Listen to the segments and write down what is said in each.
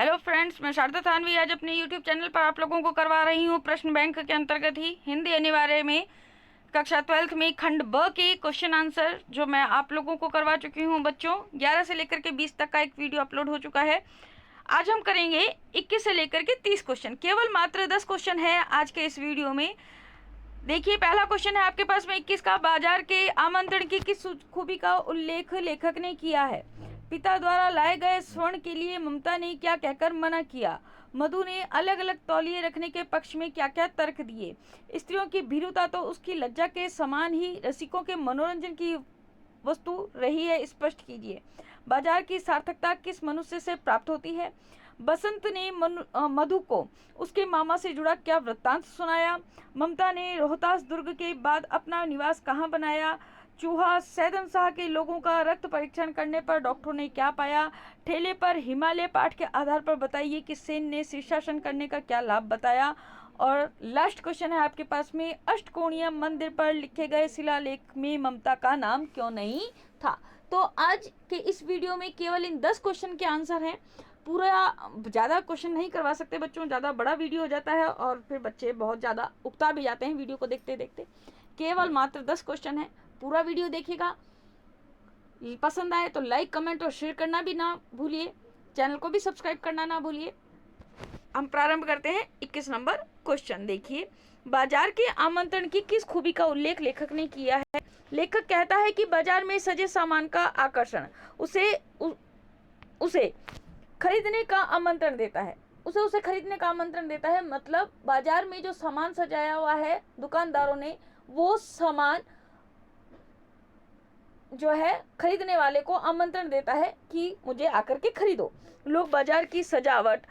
Hello friends, मैं शारदा थानवी आज अपने यूट्यूब चैनल पर आप लोगों को करवा रही हूँ प्रश्न बैंक के अंतर्गत ही हिंदी अनिवार्य में कक्षा 12th में खंड ब के क्वेश्चन आंसर जो मैं आप लोगों को करवा चुकी हूँ। बच्चों 11 से लेकर के 20 तक का एक वीडियो अपलोड हो चुका है। आज हम करेंगे 21 से लेकर के 30 क्वेश्चन। केवल मात्र 10 क्वेश्चन है आज के इस वीडियो में। देखिए, पहला क्वेश्चन है आपके पास में 21 का। बाजार के आमंत्रण की किस खूबी का उल्लेख लेखक ने किया है? पिता द्वारा लाए गए स्वर्ण के लिए ममता ने क्या कहकर मना किया? मधु ने अलग अलग तौलिए रखने के पक्ष में क्या क्या तर्क दिए? स्त्रियों की भीरुता तो उसकी लज्जा के समान ही रसिकों के मनोरंजन की वस्तु रही है, स्पष्ट कीजिए। बाजार की सार्थकता किस मनुष्य से प्राप्त होती है? बसंत ने मधु को उसके मामा से जुड़ा क्या वृत्तांत सुनाया? ममता ने रोहतास दुर्ग के बाद अपना निवास कहाँ बनाया? चूहा सैदन शाह के लोगों का रक्त परीक्षण करने पर डॉक्टरों ने क्या पाया? ठेले पर हिमालय पाठ के आधार पर बताइए कि सेन ने शीर्षासन करने का क्या लाभ बताया? और लास्ट क्वेश्चन है आपके पास में, अष्टकोणीय मंदिर पर लिखे गए शिलालेख में ममता का नाम क्यों नहीं था? तो आज के इस वीडियो में केवल इन 10 क्वेश्चन के आंसर हैं। पूरा ज़्यादा क्वेश्चन नहीं करवा सकते बच्चों, ज़्यादा बड़ा वीडियो हो जाता है और फिर बच्चे बहुत ज़्यादा उकता भी जाते हैं वीडियो को देखते देखते। केवल मात्र 10 क्वेश्चन है। पूरा वीडियो देखिएगा, पसंद आए तो लाइक कमेंट और शेयर करना भी ना भूलिए, चैनल को भी सब्सक्राइब करना ना भूलिए। हम प्रारंभ करते हैं 21 नंबर क्वेश्चन। देखिए, बाजार के आमंत्रण की किस खूबी का उल्लेख लेखक ने किया है? लेखक कहता है कि बाजार में सजे सामान का आकर्षण उसे खरीदने का आमंत्रण देता है। उसे खरीदने का आमंत्रण देता है, मतलब बाजार में जो सामान सजाया हुआ है दुकानदारों ने, वो सामान जो है खरीदने वाले को आमंत्रण देता है कि मुझे आकर के खरीदो। लोग बाजार की सजावट,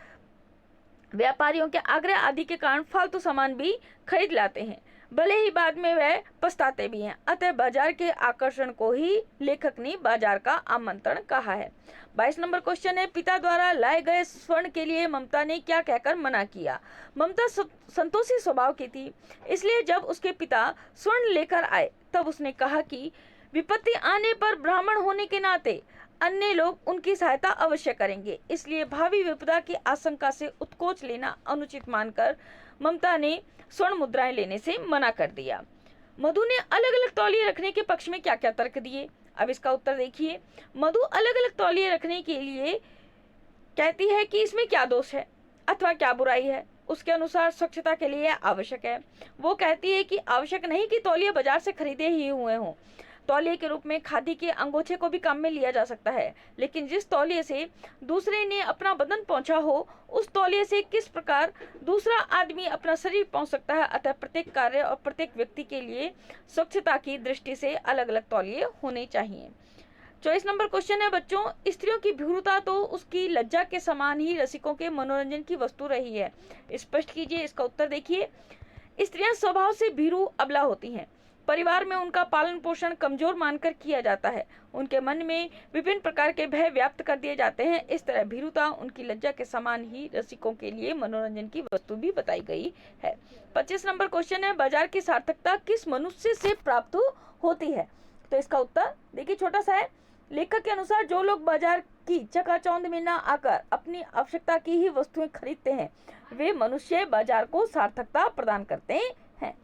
व्यापारियों के आग्रह आदि के कारण फालतू सामान भी खरीद लाते हैं, भले ही बाद में वह पछताते भी हैं। अतः बाजार के आकर्षण को ही लेखक ने बाजार का आमंत्रण कहा है। 22 नंबर क्वेश्चन है, पिता द्वारा लाए गए स्वर्ण के लिए ममता ने क्या कहकर मना किया? ममता संतोषी स्वभाव की थी, इसलिए जब उसके पिता स्वर्ण लेकर आए तब उसने कहा कि विपत्ति आने पर ब्राह्मण होने के नाते अन्य लोग उनकी सहायता अवश्य करेंगे, इसलिए भावी विपदा की आशंका से उत्कोच लेना अनुचित मानकर ममता ने स्वर्ण मुद्राएं लेने से मना कर दिया। मधु ने अलग अलग तौलिए रखने के पक्ष में क्या क्या तर्क दिए? अब इसका उत्तर देखिए। मधु अलग अलग तौलिए रखने के लिए कहती है कि इसमें क्या दोष है अथवा क्या बुराई है। उसके अनुसार स्वच्छता के लिए आवश्यक है। वो कहती है कि आवश्यक नहीं कि तौलिए बाजार से खरीदे ही हुए हों। तौलिए के रूप में खादी के अंगोछे को भी काम में लिया जा सकता है, लेकिन जिस तौलिए से दूसरे ने अपना बदन पहुंचा हो, उस तौलिए से किस प्रकार दूसरा आदमी अपना शरीर पहुंच सकता है। अतः प्रत्येक कार्य और प्रत्येक व्यक्ति के लिए स्वच्छता की दृष्टि से अलग अलग तौलिए होने चाहिए। 24 नंबर क्वेश्चन है बच्चों, स्त्रियों की भीरुता तो उसकी लज्जा के समान ही रसिकों के मनोरंजन की वस्तु रही है, स्पष्ट कीजिए। इसका उत्तर देखिए। स्त्रियां स्वभाव से भीरु अबला होती हैं। परिवार में उनका पालन पोषण कमजोर मानकर किया जाता है। उनके मन में विभिन्न प्रकार के भय व्याप्त कर दिए जाते हैं। इस तरह भीरुता उनकी लज्जा के समान ही रसिकों के लिए मनोरंजन की वस्तु भी बताई गई है। 25 नंबर क्वेश्चन है, बाजार की सार्थकता किस मनुष्य से प्राप्त होती है? तो इसका उत्तर देखिए, छोटा सा है। लेखक के अनुसार जो लोग बाजार की चकाचौंध में न आकर अपनी आवश्यकता की ही वस्तुएं खरीदते हैं, वे मनुष्य बाजार को सार्थकता प्रदान करते हैं।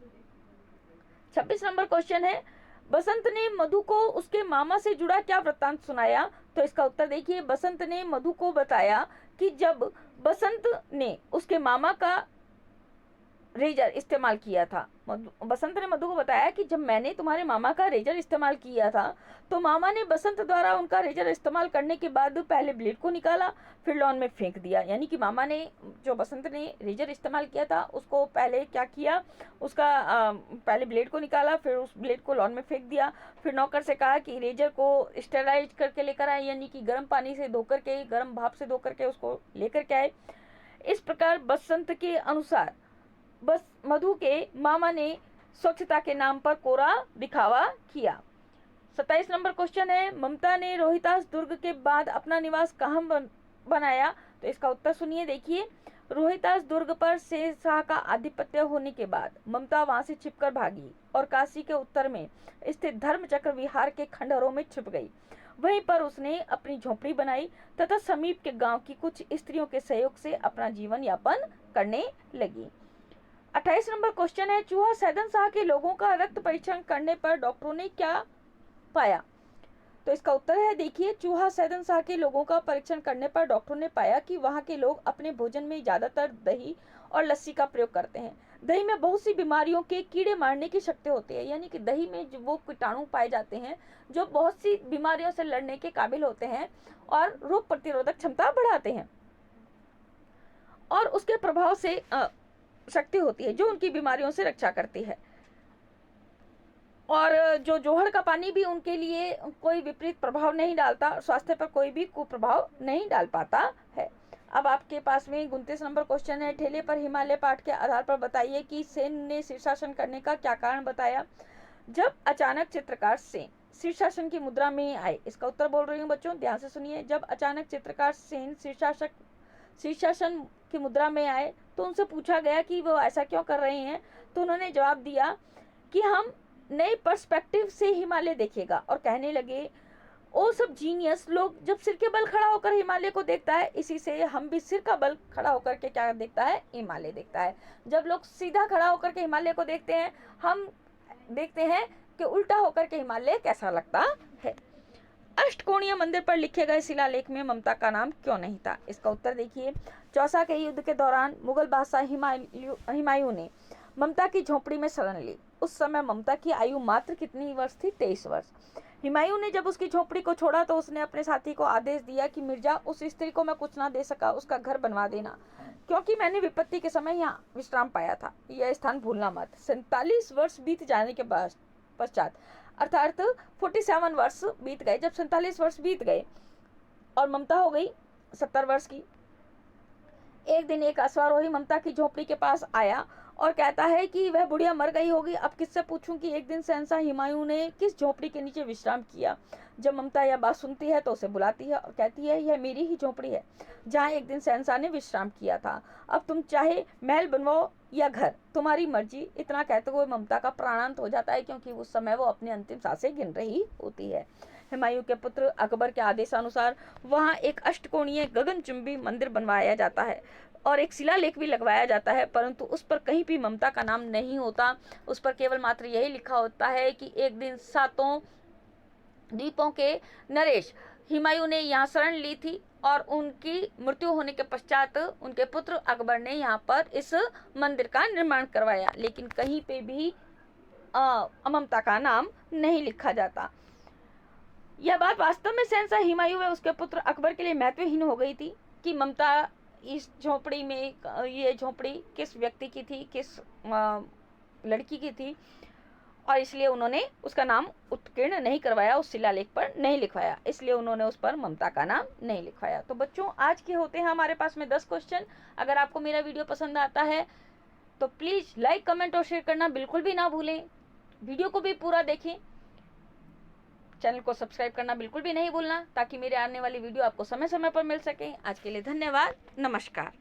26 नंबर क्वेश्चन है, बसंत ने मधु को उसके मामा से जुड़ा क्या वृत्तांत सुनाया? तो इसका उत्तर देखिए। बसंत ने मधु को बताया कि जब बसंत ने उसके मामा का रेजर इस्तेमाल किया था, बसंत ने मधु को बताया कि जब मैंने तुम्हारे मामा का रेजर इस्तेमाल किया था तो मामा ने बसंत द्वारा उनका रेजर इस्तेमाल करने के बाद पहले ब्लेड को निकाला, फिर लॉन में फेंक दिया। यानी कि मामा ने, जो बसंत ने रेजर इस्तेमाल किया था, उसको पहले क्या किया, उसका पहले ब्लेड को निकाला, फिर उस ब्लेड को लॉन में फेंक दिया। फिर नौकर से कहा कि रेजर को स्टेराइज करके लेकर आए, यानी कि गर्म पानी से धोकर के, गर्म भाप से धोकर के उसको लेकर के आए। इस प्रकार बसंत के अनुसार बस मधु के मामा ने स्वच्छता के नाम पर कोरा दिखावा किया। 27 नंबर क्वेश्चन है, ममता ने रोहितास दुर्ग के बाद अपना निवास कहाँ बनाया? तो इसका उत्तर सुनिए। देखिए, रोहितास दुर्ग पर शेर शाह का आधिपत्य होने के बाद ममता वहां से छिपकर भागी और काशी के उत्तर में स्थित धर्मचक्र विहार के खंडहरों में छिप गई। वहीं पर उसने अपनी झोपड़ी बनाई तथा समीप के गांव की कुछ स्त्रियों के सहयोग से अपना जीवन यापन करने लगी। 28 नंबर क्वेश्चन है, चूहा सैदन शाह के लोगों का रक्त परीक्षण करने पर डॉक्टरों ने क्या पाया? तो इसका उत्तर है, देखिए, चूहा सैदन शाह के लोगों का परीक्षण करने पर डॉक्टरों ने पाया कि वहां के लोग अपने भोजन में ज्यादातर दही और लस्सी का प्रयोग करते हैं। दही में बहुत सी बीमारियों के कीड़े मारने की शक्ति होती है, यानी कि दही में जो वो कीटाणु पाए जाते हैं जो बहुत सी बीमारियों से लड़ने के काबिल होते हैं और रोग प्रतिरोधक क्षमता बढ़ाते हैं, और उसके प्रभाव से शक्ति होती है जो उनकी बीमारियों से रक्षा करती है। और जो जोहड़ का पानी भी उनके लिए कोई विपरीत प्रभाव नहीं डालता, स्वास्थ्य पर कोई भी कुप्रभाव नहीं डाल पाता है। अब आपके पास में 29 नंबर क्वेश्चन है, ठेले पर हिमालय पाठ के आधार पर बताइए कि सेन ने शीर्षासन करने का क्या कारण बताया? जब अचानक चित्रकार सेन शीर्षासन की मुद्रा में आए, इसका उत्तर बोल रही हूँ बच्चों, ध्यान से सुनिए। जब अचानक चित्रकार सेन शीर्षासन की मुद्रा में आए तो उनसे पूछा गया कि वो ऐसा क्यों कर रहे हैं, तो उन्होंने जवाब दिया कि हम नए पर्सपेक्टिव से हिमालय देखेगा, और कहने लगे, ओ सब जीनियस लोग, जब सिर के बल खड़ा होकर हिमालय को देखता है, इसी से हम भी सिर का बल खड़ा होकर के क्या देखता है? हिमालय देखता है। जब लोग सीधा खड़ा होकर के हिमालय को देखते हैं, हम देखते हैं कि उल्टा होकर के हिमालय कैसा लगता है। अष्टकोणीय मंदिर पर लिखे गए शिलालेख में ममता का नाम क्यों नहीं था? इसका उत्तर देखिए, चौसा के युद्ध के दौरान मुगल बादशाह हुमायूं ने ममता की झोपड़ी में शरण ली। उस समय ममता की आयु मात्र कितनी वर्ष थी? 23 वर्ष। हुमायूं ने जब उसकी झोपड़ी को छोड़ा तो उसने अपने साथी को आदेश दिया कि मिर्जा, उस स्त्री को मैं कुछ ना दे सका, उसका घर बनवा देना, क्योंकि मैंने विपत्ति के समय यहाँ विश्राम पाया था, यह स्थान भूलना मत। 47 वर्ष बीत जाने के पश्चात, अर्थात 47 वर्ष बीत गए, जब 47 वर्ष बीत गए और ममता हो गई 70 वर्ष की, एक दिन एक अश्वारोही ममता की झोपड़ी के पास आया और कहता है कि वह बुढ़िया मर गई होगी। अब किससे पूछूं कि एक दिन शहंशाह हुमायूं ने किस झोपड़ी के नीचे विश्राम किया। जब ममता यह बात सुनती है तो उसे बुलाती है और कहती है, यह मेरी ही झोपड़ी है जहाँ एक दिन शहंशाह ने विश्राम किया था। अब तुम चाहे महल बनवाओ या घर, तुम्हारी मर्जी। इतना कहते हुए ममता का प्राणांत हो जाता है, क्योंकि उस समय वो अपनी अंतिम सांसें गिन रही होती है। हुमायूं के पुत्र अकबर के आदेशानुसार वहाँ एक अष्टकोणीय गगनचुंबी मंदिर बनवाया जाता है और एक शिलालेख भी लगवाया जाता है, परंतु उस पर कहीं भी ममता का नाम नहीं होता। उस पर केवल मात्र यही लिखा होता है कि एक दिन 7 द्वीपों के नरेश हुमायूं ने यहाँ शरण ली थी और उनकी मृत्यु होने के पश्चात उनके पुत्र अकबर ने यहाँ पर इस मंदिर का निर्माण करवाया, लेकिन कहीं पे भी ममता का नाम नहीं लिखा जाता। यह बात वास्तव में शहंशाह हुमायूं व उसके पुत्र अकबर के लिए महत्वहीन हो गई थी कि ममता इस झोपड़ी में, ये झोपड़ी किस व्यक्ति की थी, किस लड़की की थी, और इसलिए उन्होंने उसका नाम उत्कीर्ण नहीं करवाया, उस शिलालेख पर नहीं लिखवाया, इसलिए उन्होंने उस पर ममता का नाम नहीं लिखवाया। तो बच्चों, आज के होते हैं हमारे पास में 10 क्वेश्चन। अगर आपको मेरा वीडियो पसंद आता है तो प्लीज़ लाइक, कमेंट और शेयर करना बिल्कुल भी ना भूलें। वीडियो को भी पूरा देखें, चैनल को सब्सक्राइब करना बिल्कुल भी नहीं भूलना, ताकि मेरे आने वाली वीडियो आपको समय समय पर मिल सके। आज के लिए धन्यवाद, नमस्कार।